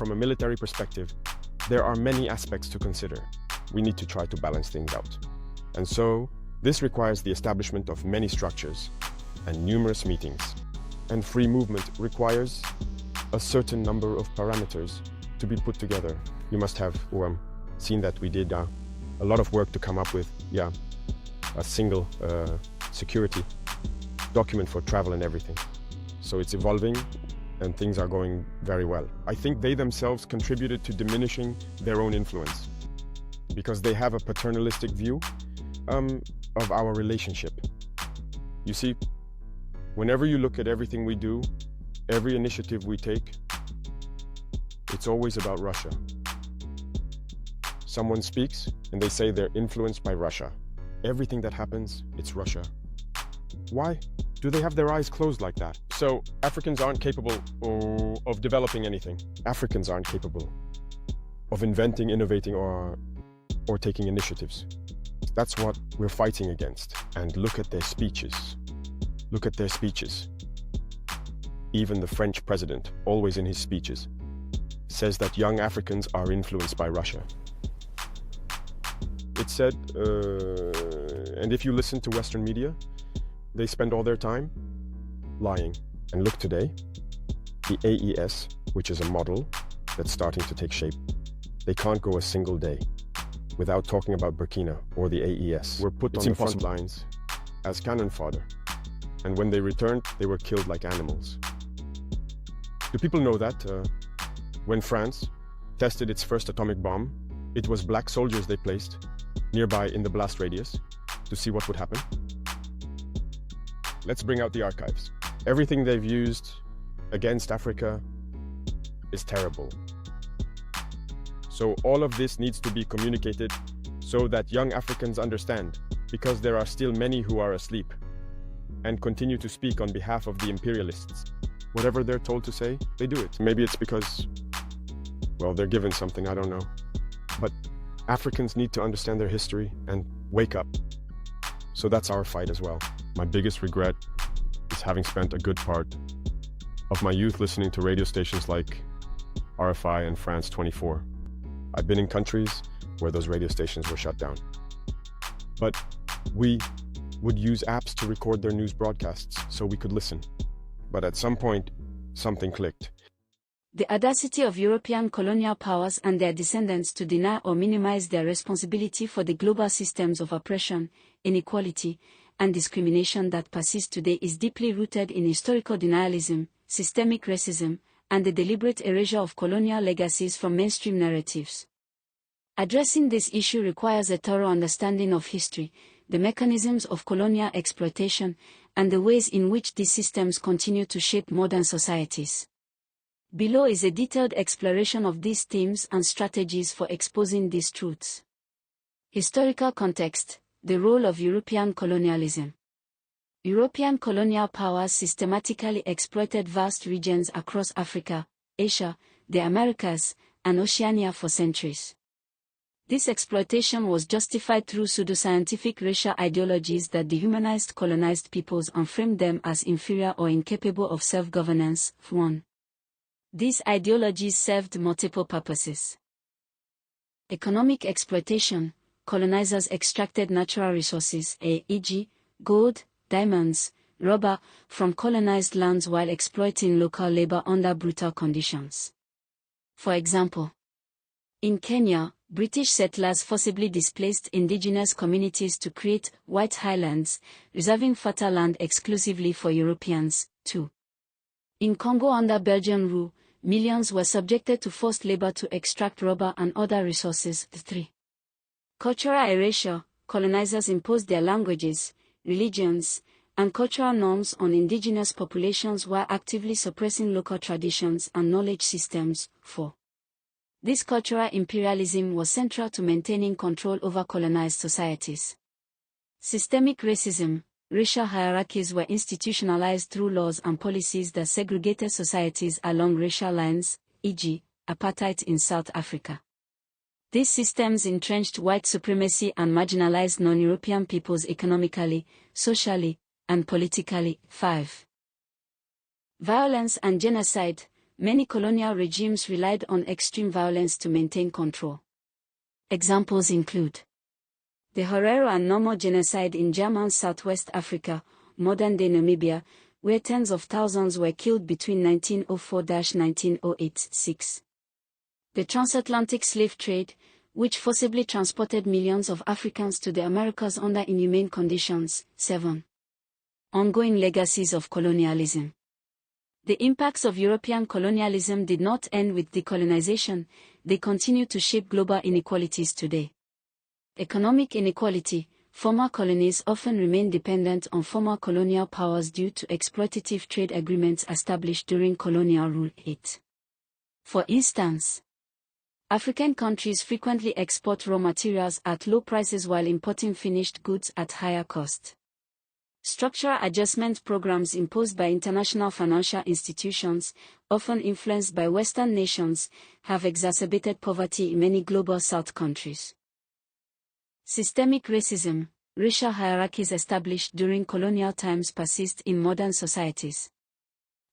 from a military perspective, there are many aspects to consider. We need to try to balance things out. And so, this requires the establishment of many structures and numerous meetings. And free movement requires a certain number of parameters to be put together. You must have seen that we did a lot of work to come up with a single security document for travel and everything. So it's evolving and things are going very well. I think they themselves contributed to diminishing their own influence because they have a paternalistic view of our relationship. You see, whenever you look at everything we do, every initiative we take, it's always about Russia. Someone speaks and they say they're influenced by Russia. Everything that happens, it's Russia. Why? Do they have their eyes closed like that? So Africans aren't capable of developing anything. Africans aren't capable of inventing, innovating, or taking initiatives. That's what we're fighting against. And look at their speeches. Look at their speeches. Even the French president, always in his speeches, says that young Africans are influenced by Russia. It said, and if you listen to Western media, they spend all their time lying. And look today, the AES, which is a model that's starting to take shape, they can't go a single day without talking about Burkina or the AES. Were put on the front lines as cannon fodder. And when they returned, they were killed like animals. Do people know that when France tested its first atomic bomb, it was black soldiers they placed nearby in the blast radius to see what would happen? Let's bring out the archives. Everything they've used against Africa is terrible. So all of this needs to be communicated so that young Africans understand, because there are still many who are asleep and continue to speak on behalf of the imperialists. Whatever they're told to say, they do it. Maybe it's because, well, they're given something, I don't know. But Africans need to understand their history and wake up. So that's our fight as well. My biggest regret is having spent a good part of my youth listening to radio stations like RFI and France 24. I've been in countries where those radio stations were shut down. But we would use apps to record their news broadcasts so we could listen. But at some point, something clicked. The audacity of European colonial powers and their descendants to deny or minimize their responsibility for the global systems of oppression, inequality, and discrimination that persist today is deeply rooted in historical denialism, systemic racism, and the deliberate erasure of colonial legacies from mainstream narratives. Addressing this issue requires a thorough understanding of history, the mechanisms of colonial exploitation, and the ways in which these systems continue to shape modern societies. Below is a detailed exploration of these themes and strategies for exposing these truths. Historical context: the role of European colonialism. European colonial powers systematically exploited vast regions across Africa, Asia, the Americas, and Oceania for centuries. This exploitation was justified through pseudoscientific racial ideologies that dehumanized colonized peoples and framed them as inferior or incapable of self-governance. 1. These ideologies served multiple purposes. Economic exploitation: colonizers extracted natural resources, e.g., gold, diamonds, rubber, from colonized lands while exploiting local labor under brutal conditions. For example, in Kenya, British settlers forcibly displaced indigenous communities to create white highlands, reserving fertile land exclusively for Europeans. 2. In Congo under Belgian rule, millions were subjected to forced labor to extract rubber and other resources. 3. Cultural erasure: colonizers imposed their languages, religions, and cultural norms on indigenous populations while actively suppressing local traditions and knowledge systems. 4. This cultural imperialism was central to maintaining control over colonized societies. Systemic racism: racial hierarchies were institutionalized through laws and policies that segregated societies along racial lines, e.g., apartheid in South Africa. These systems entrenched white supremacy and marginalized non-European peoples economically, socially, and politically. 5. Violence and genocide: many colonial regimes relied on extreme violence to maintain control. Examples include the Herero and Nomo genocide in German Southwest Africa, modern-day Namibia, where tens of thousands were killed between 1904–1908. The transatlantic slave trade, which forcibly transported millions of Africans to the Americas under inhumane conditions. 7. Ongoing legacies of colonialism. The impacts of European colonialism did not end with decolonization, they continue to shape global inequalities today. Economic inequality. Former colonies often remain dependent on former colonial powers due to exploitative trade agreements established during colonial rule. 8. For instance, African countries frequently export raw materials at low prices while importing finished goods at higher cost. Structural adjustment programs imposed by international financial institutions, often influenced by Western nations, have exacerbated poverty in many global South countries. Systemic racism. Racial hierarchies established during colonial times persist in modern societies.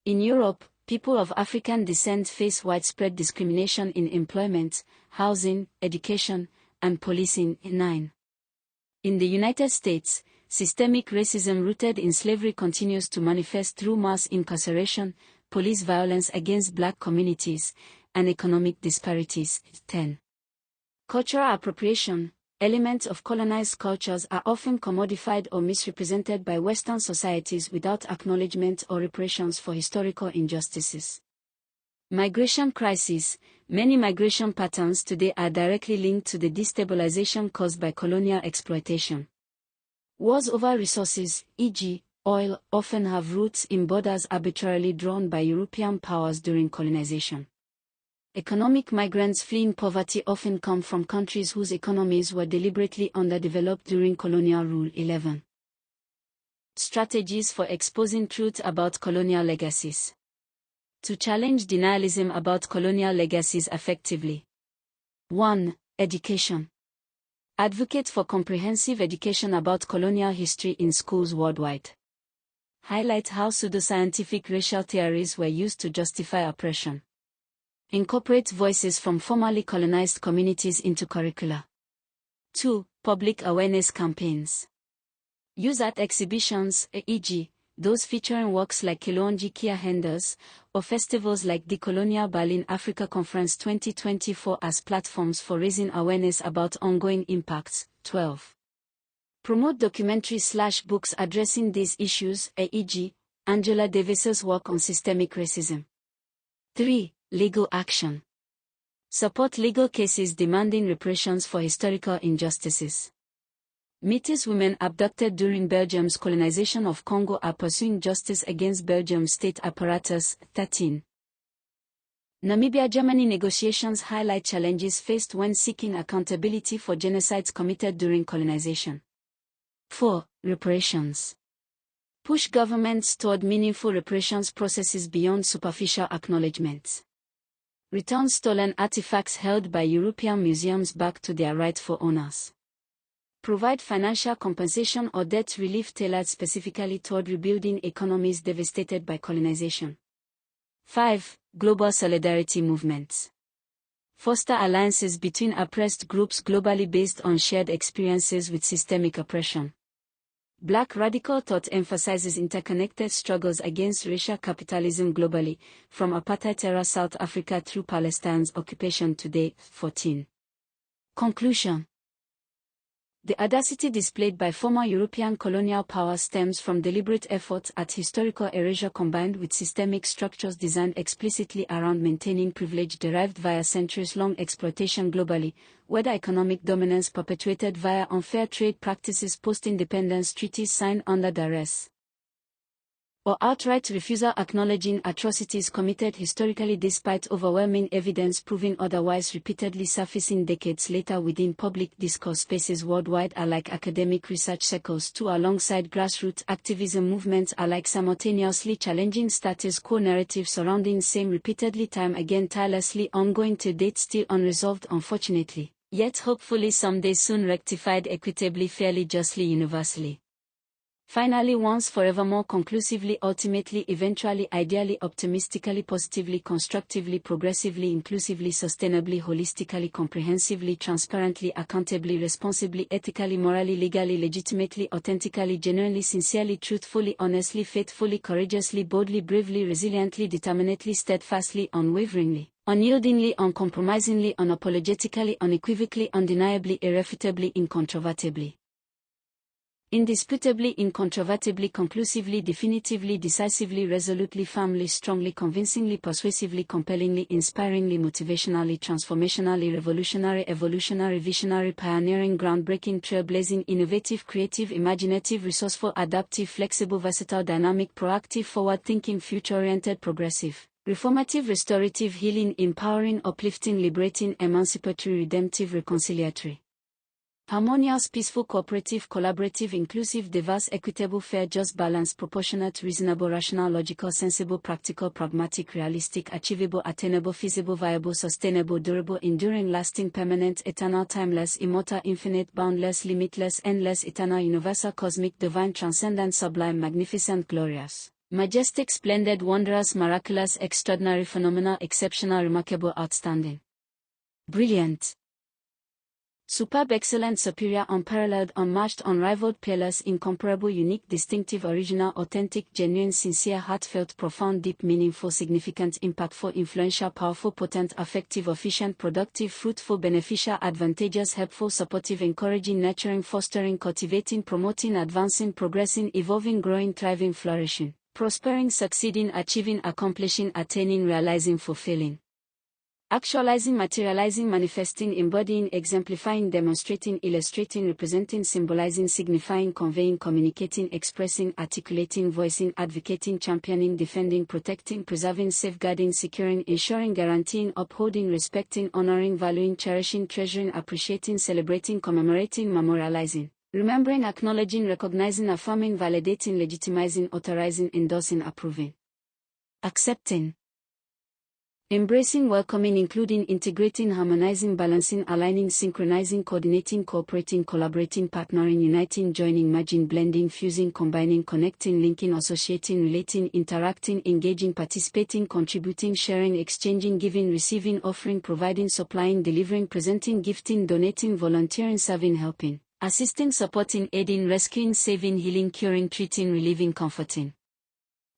In Europe, people of African descent face widespread discrimination in employment, housing, education, and policing. 9. In the United States, systemic racism rooted in slavery continues to manifest through mass incarceration, police violence against black communities, and economic disparities. 10. Cultural appropriation. Elements of colonized cultures are often commodified or misrepresented by Western societies without acknowledgement or reparations for historical injustices. Migration crises. Many migration patterns today are directly linked to the destabilization caused by colonial exploitation. Wars over resources, e.g., oil, often have roots in borders arbitrarily drawn by European powers during colonization. Economic migrants fleeing poverty often come from countries whose economies were deliberately underdeveloped during colonial rule. 11. Strategies for exposing truth about colonial legacies. To challenge denialism about colonial legacies effectively. 1. Education. Advocate for comprehensive education about colonial history in schools worldwide. Highlight how pseudoscientific racial theories were used to justify oppression. Incorporate voices from formerly colonized communities into curricula. 2. Public awareness campaigns. Use art exhibitions, e.g., those featuring works like Kilonji Kia Henders, or festivals like the Colonial Berlin Africa Conference 2024 as platforms for raising awareness about ongoing impacts. 12. Promote documentaries/books addressing these issues, e.g., Angela Davis's work on systemic racism. 3. Legal action. Support legal cases demanding reparations for historical injustices. Métis women abducted during Belgium's colonization of Congo are pursuing justice against Belgium's state apparatus. 13. Namibia-Germany negotiations highlight challenges faced when seeking accountability for genocides committed during colonization. 4. Reparations. Push governments toward meaningful reparations processes beyond superficial acknowledgement. Return stolen artifacts held by European museums back to their rightful owners. Provide financial compensation or debt relief tailored specifically toward rebuilding economies devastated by colonization. 5. Global solidarity movements. Foster alliances between oppressed groups globally based on shared experiences with systemic oppression. Black radical thought emphasizes interconnected struggles against racial capitalism globally, from apartheid terra South Africa through Palestine's occupation today. 14. Conclusion. The audacity displayed by former European colonial power stems from deliberate efforts at historical erasure combined with systemic structures designed explicitly around maintaining privilege derived via centuries-long exploitation globally, whether economic dominance perpetuated via unfair trade practices, post-independence treaties signed under duress, or outright refusal acknowledging atrocities committed historically despite overwhelming evidence proving otherwise repeatedly surfacing decades later within public discourse spaces worldwide are like academic research circles too, alongside grassroots activism movements are like simultaneously challenging status quo narratives surrounding same repeatedly time again tirelessly ongoing to date still unresolved unfortunately, yet hopefully someday soon rectified equitably fairly justly universally. Finally, once forevermore, conclusively, ultimately, eventually, ideally, optimistically, positively, constructively, progressively, inclusively, sustainably, holistically, comprehensively, transparently, accountably, responsibly, ethically, morally, legally, legitimately, authentically, genuinely, sincerely, truthfully, honestly, faithfully, courageously, boldly, bravely, resiliently, determinately, steadfastly, unwaveringly, unyieldingly, uncompromisingly, unapologetically, unequivocally, undeniably, irrefutably, incontrovertibly. Indisputably, incontrovertibly, conclusively, definitively, decisively, resolutely, firmly, strongly, convincingly, persuasively, compellingly, inspiringly, motivationally, transformationally, revolutionary, evolutionary, visionary, pioneering, groundbreaking, trailblazing, innovative, creative, imaginative, resourceful, adaptive, flexible, versatile, dynamic, proactive, forward-thinking, future-oriented, progressive, reformative, restorative, healing, empowering, uplifting, liberating, emancipatory, redemptive, reconciliatory. Harmonious, peaceful, cooperative, collaborative, inclusive, diverse, equitable, fair, just, balanced, proportionate, reasonable, rational, logical, sensible, practical, pragmatic, realistic, achievable, attainable, feasible, viable, sustainable, durable, enduring, lasting, permanent, eternal, timeless, immortal, infinite, boundless, limitless, endless, eternal, universal, cosmic, divine, transcendent, sublime, magnificent, glorious, majestic, splendid, wondrous, miraculous, extraordinary, phenomenal, exceptional, remarkable, outstanding, brilliant, superb, excellent, superior, unparalleled, unmatched, unrivaled, peerless, incomparable, unique, distinctive, original, authentic, genuine, sincere, heartfelt, profound, deep, meaningful, significant, impactful, influential, powerful, potent, effective, efficient, productive, fruitful, beneficial, advantageous, helpful, supportive, encouraging, nurturing, fostering, cultivating, promoting, advancing, progressing, evolving, growing, thriving, flourishing, prospering, succeeding, achieving, accomplishing, attaining, realizing, fulfilling. Actualizing, materializing, manifesting, embodying, exemplifying, demonstrating, illustrating, representing, symbolizing, signifying, conveying, communicating, expressing, articulating, voicing, advocating, championing, defending, protecting, preserving, safeguarding, securing, ensuring, guaranteeing, upholding, respecting, honoring, valuing, cherishing, treasuring, appreciating, celebrating, commemorating, memorializing, remembering, acknowledging, recognizing, affirming, validating, legitimizing, authorizing, endorsing, approving, accepting, embracing, welcoming, including, integrating, harmonizing, balancing, aligning, synchronizing, coordinating, cooperating, collaborating, partnering, uniting, joining, merging, blending, fusing, combining, connecting, linking, associating, relating, interacting, engaging, participating, contributing, sharing, exchanging, giving, receiving, offering, providing, supplying, delivering, presenting, gifting, donating, volunteering, serving, helping, assisting, supporting, aiding, rescuing, saving, healing, curing, treating, relieving, comforting,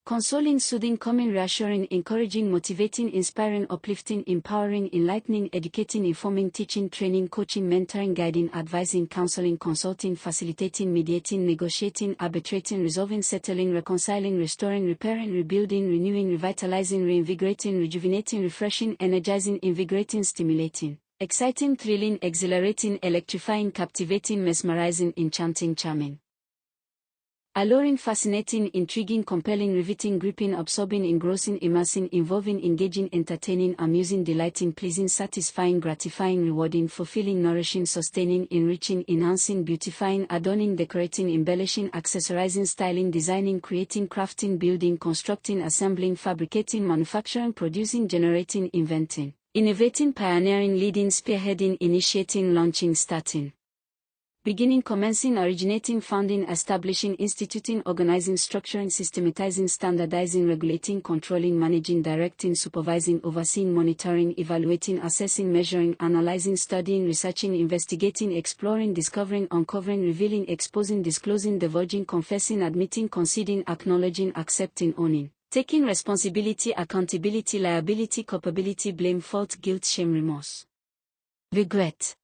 consoling, soothing, calming, reassuring, encouraging, motivating, inspiring, uplifting, empowering, enlightening, educating, informing, teaching, training, coaching, mentoring, guiding, advising, counseling, consulting, facilitating, mediating, negotiating, arbitrating, resolving, settling, reconciling, restoring, repairing, rebuilding, renewing, revitalizing, reinvigorating, rejuvenating, refreshing, energizing, invigorating, stimulating, exciting, thrilling, exhilarating, electrifying, captivating, mesmerizing, enchanting, charming, alluring, fascinating, intriguing, compelling, riveting, gripping, absorbing, engrossing, immersing, involving, engaging, entertaining, amusing, delighting, pleasing, satisfying, gratifying, rewarding, fulfilling, nourishing, sustaining, enriching, enhancing, beautifying, adorning, decorating, embellishing, accessorizing, styling, designing, creating, crafting, building, constructing, assembling, fabricating, manufacturing, producing, generating, inventing, innovating, pioneering, leading, spearheading, initiating, launching, starting, beginning, commencing, originating, founding, establishing, instituting, organizing, structuring, systematizing, standardizing, regulating, controlling, managing, directing, supervising, overseeing, monitoring, evaluating, assessing, measuring, analyzing, studying, researching, investigating, exploring, discovering, uncovering, revealing, exposing, disclosing, divulging, confessing, admitting, conceding, acknowledging, accepting, owning, taking responsibility, accountability, liability, culpability, blame, fault, guilt, shame, remorse, regret,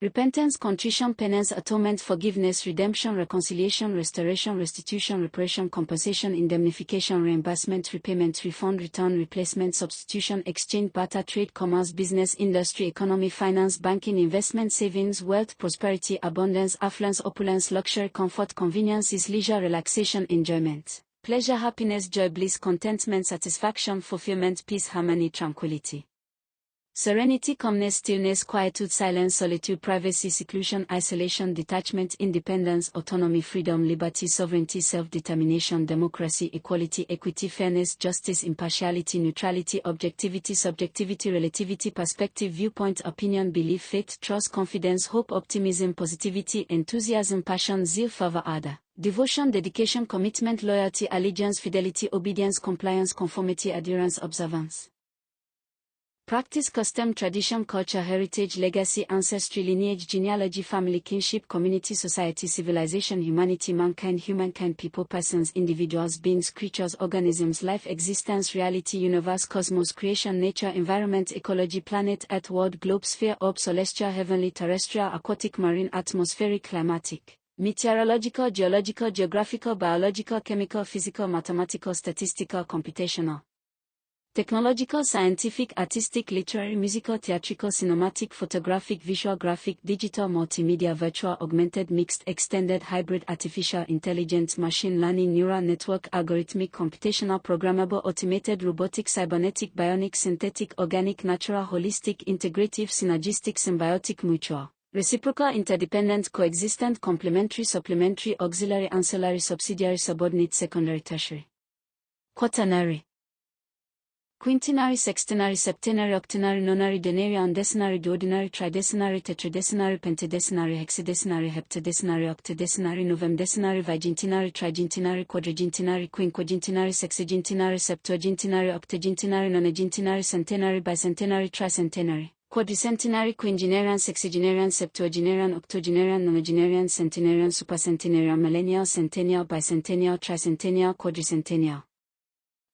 repentance, contrition, penance, atonement, forgiveness, redemption, reconciliation, restoration, restitution, reparation, compensation, indemnification, reimbursement, repayment, refund, return, replacement, substitution, exchange, barter, trade, commerce, business, industry, economy, finance, banking, investment, savings, wealth, prosperity, abundance, affluence, opulence, luxury, comfort, conveniences, leisure, relaxation, enjoyment, pleasure, happiness, joy, bliss, contentment, satisfaction, fulfillment, peace, harmony, tranquility, Serenity, calmness, stillness, quietude, silence, solitude, privacy, seclusion, isolation, detachment, independence, autonomy, freedom, liberty, sovereignty, self-determination, democracy, equality, equity, fairness, justice, impartiality, neutrality, objectivity, subjectivity, relativity, perspective, viewpoint, opinion, belief, faith, trust, confidence, hope, optimism, positivity, enthusiasm, passion, zeal, fervor, ardor, devotion, dedication, commitment, loyalty, allegiance, fidelity, obedience, compliance, conformity, adherence, observance. Practice, custom, tradition, culture, heritage, legacy, ancestry, lineage, genealogy, family, kinship, community, society, civilization, humanity, humankind, people, persons, individuals, beings, creatures, organisms, life, existence, reality, universe, cosmos, creation, nature, environment, ecology, planet, earth, world, globe, sphere, orb, celestial, heavenly, terrestrial, aquatic, marine, atmospheric, climatic, meteorological, geological, geographical, biological, chemical, physical, mathematical, statistical, computational. Technological, scientific, artistic, literary, musical, theatrical, cinematic, photographic, visual, graphic, digital, multimedia, virtual, augmented, mixed, extended, hybrid, artificial intelligence, machine learning, neural network, algorithmic, computational, programmable, automated, robotic, cybernetic, bionic, synthetic, organic, natural, holistic, integrative, synergistic, symbiotic, mutual, reciprocal, interdependent, coexistent, complementary, supplementary, auxiliary, ancillary, subsidiary, subordinate, secondary, tertiary, quaternary, quintenary, sextenary, septenary, octenary, nonary, denary, undecimary, duodenary, tridecimary, tetradecimary, pentadecimary, hexadecimary, heptadecimary, octadecimary, novemdecimary, vigintenary, trigentenary, quadragentenary, quinquagentenary, sexagentenary, septuagentenary, octogentenary, nonagentenary, centenary, bicentenary, tricentenary, quadricentenary, quingenarian, sexagenarian, septuagenarian, octogenarian, nonagenarian, centenarian, supercentenarian, millennial, centennial, bicentennial, tricentennial, quadricentennial,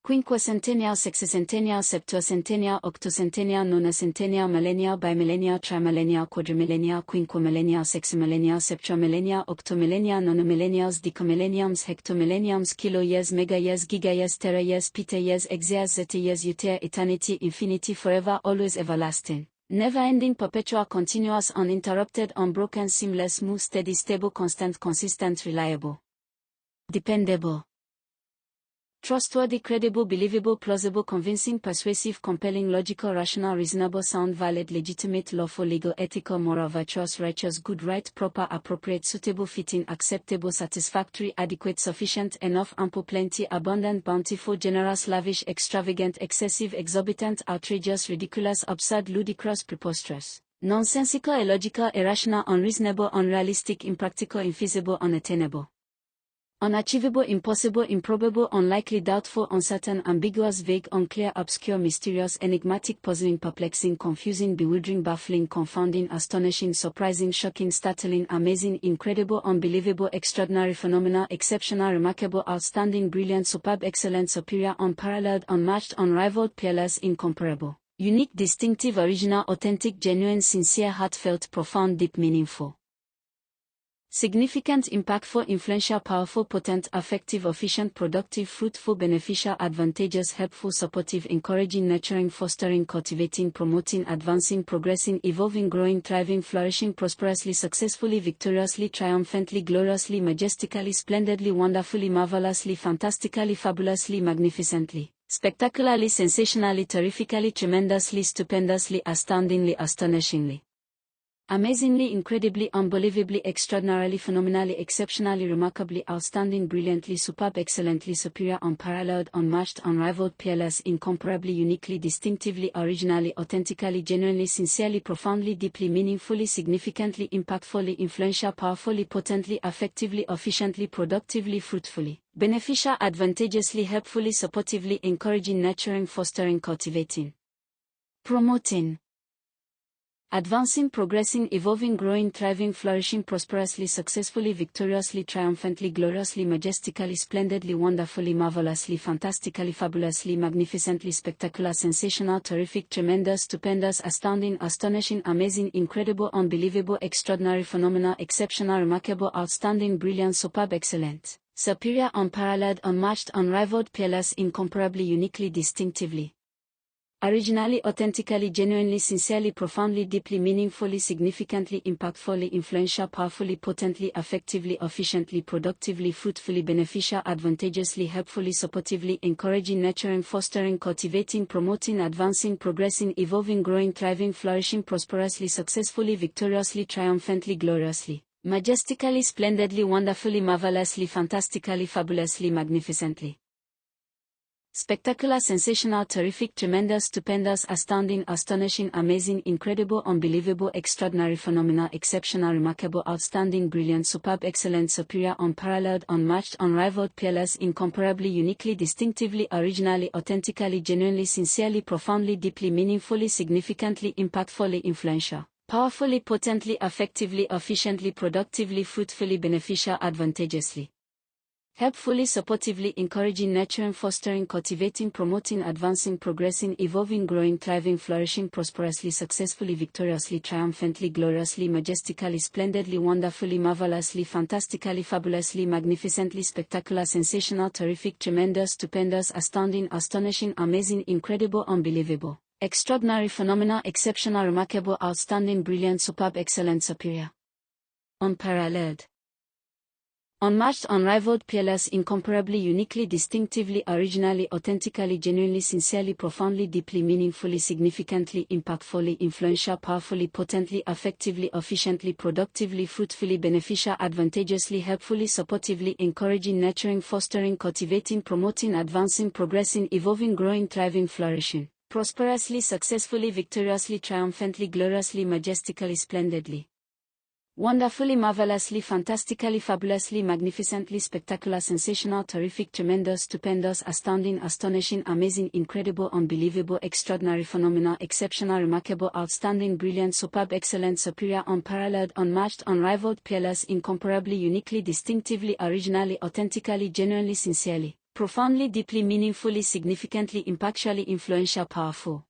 quinquacentennial, sexacentennial, septuacentennial, octocentennial, nonacentennial, millennial, bimillennial, trimillennial, quadrimillennial, quinquamillennial, sexamillennial, septuamillennial, octomillennial, nonomillennials, decamillenniums, hectomillenniums, kiloyears, megayears, gigayears, terayears, petayears, exayears, zetayears, uter, eternity, infinity, forever, always, everlasting, never-ending, perpetual, continuous, uninterrupted, unbroken, seamless, smooth, steady, stable, constant, consistent, reliable, dependable, trustworthy, credible, believable, plausible, convincing, persuasive, compelling, logical, rational, reasonable, sound, valid, legitimate, lawful, legal, ethical, moral, virtuous, righteous, good, right, proper, appropriate, suitable, fitting, acceptable, satisfactory, adequate, sufficient, enough, ample, plenty, abundant, bountiful, generous, lavish, extravagant, excessive, exorbitant, outrageous, ridiculous, absurd, ludicrous, preposterous, nonsensical, illogical, irrational, unreasonable, unrealistic, impractical, infeasible, unattainable, unachievable, impossible, improbable, unlikely, doubtful, uncertain, ambiguous, vague, unclear, obscure, mysterious, enigmatic, puzzling, perplexing, confusing, bewildering, baffling, confounding, astonishing, surprising, shocking, startling, amazing, incredible, unbelievable, extraordinary, phenomenal, exceptional, remarkable, outstanding, brilliant, superb, excellent, superior, unparalleled, unmatched, unrivaled, peerless, incomparable, unique, distinctive, original, authentic, genuine, sincere, heartfelt, profound, deep, meaningful, significant, impactful, influential, powerful, potent, effective, efficient, productive, fruitful, beneficial, advantageous, helpful, supportive, encouraging, nurturing, fostering, cultivating, promoting, advancing, progressing, evolving, growing, thriving, flourishing, prosperously, successfully, victoriously, triumphantly, gloriously, majestically, splendidly, wonderfully, marvelously, fantastically, fabulously, magnificently, spectacularly, sensationally, terrifically, tremendously, stupendously, astoundingly, astonishingly, amazingly, incredibly, unbelievably, extraordinarily, phenomenally, exceptionally, remarkably, outstanding, brilliantly, superb, excellently, superior, unparalleled, unmatched, unrivaled, peerless, incomparably, uniquely, distinctively, originally, authentically, genuinely, sincerely, profoundly, deeply, meaningfully, significantly, impactfully, influential, powerfully, potently, effectively, efficiently, productively, fruitfully, beneficial, advantageously, helpfully, supportively, encouraging, nurturing, fostering, cultivating, promoting, advancing, progressing, evolving, growing, thriving, flourishing, prosperously, successfully, victoriously, triumphantly, gloriously, majestically, splendidly, wonderfully, marvelously, fantastically, fabulously, magnificently, spectacular, sensational, terrific, tremendous, stupendous, astounding, astonishing, amazing, incredible, unbelievable, extraordinary, phenomenal, exceptional, remarkable, outstanding, brilliant, superb, excellent, superior, unparalleled, unmatched, unrivaled, peerless, incomparably, uniquely, distinctively, Originally, authentically, genuinely, sincerely, profoundly, deeply, meaningfully, significantly, impactfully, influential, powerfully, potently, effectively, efficiently, productively, fruitfully, beneficial, advantageously, helpfully, supportively, encouraging, nurturing, fostering, cultivating, promoting, advancing, progressing, evolving, growing, thriving, flourishing, prosperously, successfully, victoriously, triumphantly, gloriously, majestically, splendidly, wonderfully, marvelously, fantastically, fabulously, magnificently. Spectacular, sensational, terrific, tremendous, stupendous, astounding, astonishing, amazing, incredible, unbelievable, extraordinary, phenomenal, exceptional, remarkable, outstanding, brilliant, superb, excellent, superior, unparalleled, unmatched, unrivaled, peerless, incomparably, uniquely, distinctively, originally, authentically, genuinely, sincerely, profoundly, deeply, meaningfully, significantly, impactfully, influential, powerfully, potently, effectively, efficiently, productively, fruitfully, beneficial, advantageously, helpfully, supportively, encouraging, nurturing, fostering, cultivating, promoting, advancing, progressing, evolving, growing, thriving, flourishing, prosperously, successfully, victoriously, triumphantly, gloriously, majestically, splendidly, wonderfully, marvelously, fantastically, fabulously, magnificently, spectacular, sensational, terrific, tremendous, stupendous, astounding, astonishing, amazing, incredible, unbelievable, extraordinary, phenomenal, exceptional, remarkable, outstanding, brilliant, superb, excellent, superior, unparalleled, unmatched, unrivaled, peerless, incomparably, uniquely, distinctively, originally, authentically, genuinely, sincerely, profoundly, deeply, meaningfully, significantly, impactfully, influential, powerfully, potently, effectively, efficiently, productively, fruitfully, beneficial, advantageously, helpfully, supportively, encouraging, nurturing, fostering, cultivating, promoting, advancing, progressing, evolving, growing, thriving, flourishing, prosperously, successfully, victoriously, triumphantly, gloriously, majestically, splendidly, wonderfully, marvelously, fantastically, fabulously, magnificently, spectacular, sensational, terrific, tremendous, stupendous, astounding, astonishing, amazing, incredible, unbelievable, extraordinary, phenomenal, exceptional, remarkable, outstanding, brilliant, superb, excellent, superior, unparalleled, unmatched, unrivaled, peerless, incomparably, uniquely, distinctively, originally, authentically, genuinely, sincerely, profoundly, deeply, meaningfully, significantly, impactfully, influential, powerful,